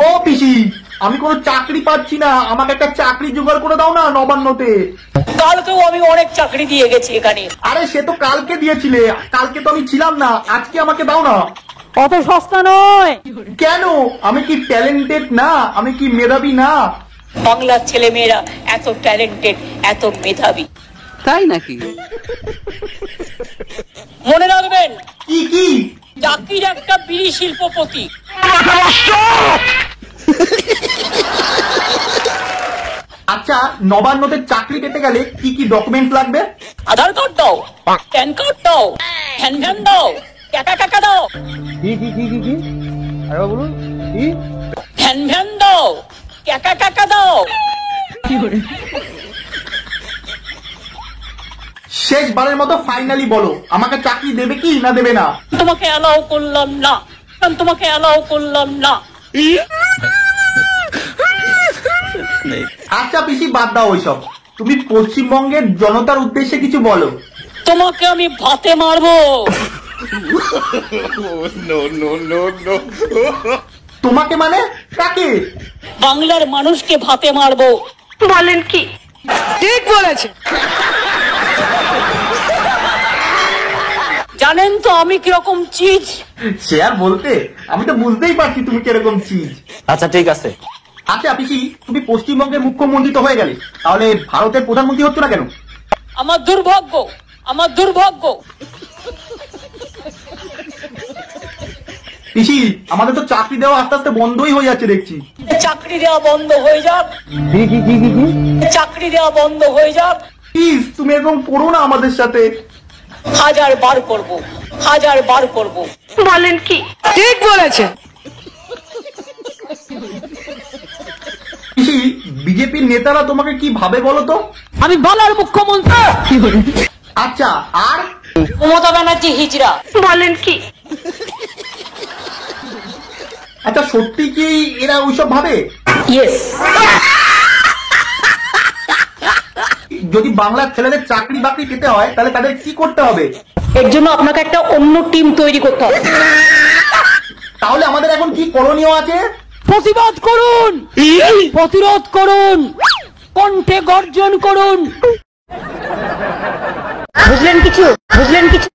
ও পিসি, আমি কোনো চাকরি পাচ্ছি না, আমাকে একটা চাকরি জোগাড় করে দাও না নবান্নতে। কালকেও আমি অনেক চাকরি দিয়ে গেছি এখানে। আরে সে তো কালকে দিয়েছিলে, কালকে তো আমি ছিলাম না, আজকে আমাকে দাও না। অত সস্তা নয়। কেন? আমি কি ট্যালেন্টেড না? আমি কি মেধাবী না? বাংলার ছেলে মেয়েরা এত ট্যালেন্টেড, এত মেধাবী। তাই নাকি? মনে রাখবেন, কি কি? চাকরির একটা বিড়ি শিল্পপতি। আচ্ছা, নবান্নতে চাকরি পেতে গেলে কি কি ডকুমেন্টস লাগবে? আধার কার্ড দাও, প্যান কার্ড দাও, ফ্যান ফ্যান দাও, টাকা টাকা দাও। কি কি কি কি কি আরে বলুন কি? ফ্যান ফ্যান দাও, টাকা টাকা দাও। শেষবারের মতো ফাইনালি বলো, আমাকে চাকরি দেবে কি না দেবে না? তোমাকে অ্যালাউ করলাম না, তোমাকে অ্যালাউ করলাম না। আচ্ছা পিসি, বাদ দাও ওইসব, তুমি পশ্চিমবঙ্গের জনতার উদ্দেশ্যে কিছু বলো। তোমাকে আমি ভাতে মারবো। তোমাকে মানে কাকে? বাংলার মানুষকে ভাতে মারবো। বলেন কি? ঠিক বলেছে। জানেন তো আমি কিরকম চিজ? সে আর বলতে, আমি তো বুঝতেই পারছি তুমি কিরকম চিজ। আচ্ছা ঠিক আছে। আচ্ছা পিসি, তুমি পশ্চিমবঙ্গের মুখ্যমন্ত্রী তো হয়ে গেলে, তাহলে ভারতের প্রধানমন্ত্রী হচ্ছ না কেন? আমার দুর্ভাগ্য, আমার দুর্ভাগ্য। পিসি, আমাদের তো চাকরি দেওয়া আস্তে আস্তে বন্ধই হয়ে যাচ্ছে দেখছি। চাকরি দেওয়া বন্ধ হয়ে যাক, কি কি কি কি কি? চাকরি দেওয়া বন্ধ হয়ে যাক। প্লিজ তুমি এরকম করো না আমাদের সাথে। হাজার বার করব, হাজার বার করব। বলেন কি? ঠিক বলেছে। পিসি, বিজেপির নেতারা তোমাকে কি ভাবে বলো তো? আমি বাংলার মুখ্যমন্ত্রী। আচ্ছা, আর? মমতা ব্যানার্জি হিজড়া। বলেন কি? আচ্ছা, সত্যি কি এরা ওইসব ভাবে? ইয়েস। যদি বাংলার ছেলেদের চাকরি বাকরি পেতে হয় তাহলে তাদের কি করতে হবে? এর জন্য আপনাকে একটা অন্য টিম তৈরি করতে হবে। তাহলে আমাদের এখন কি করণীয় আছে? প্রতিবাদ করুন, প্রতিরোধ করুন, কণ্ঠে গর্জন করুন। বুঝলেন কিছু? বুঝলেন কিছু?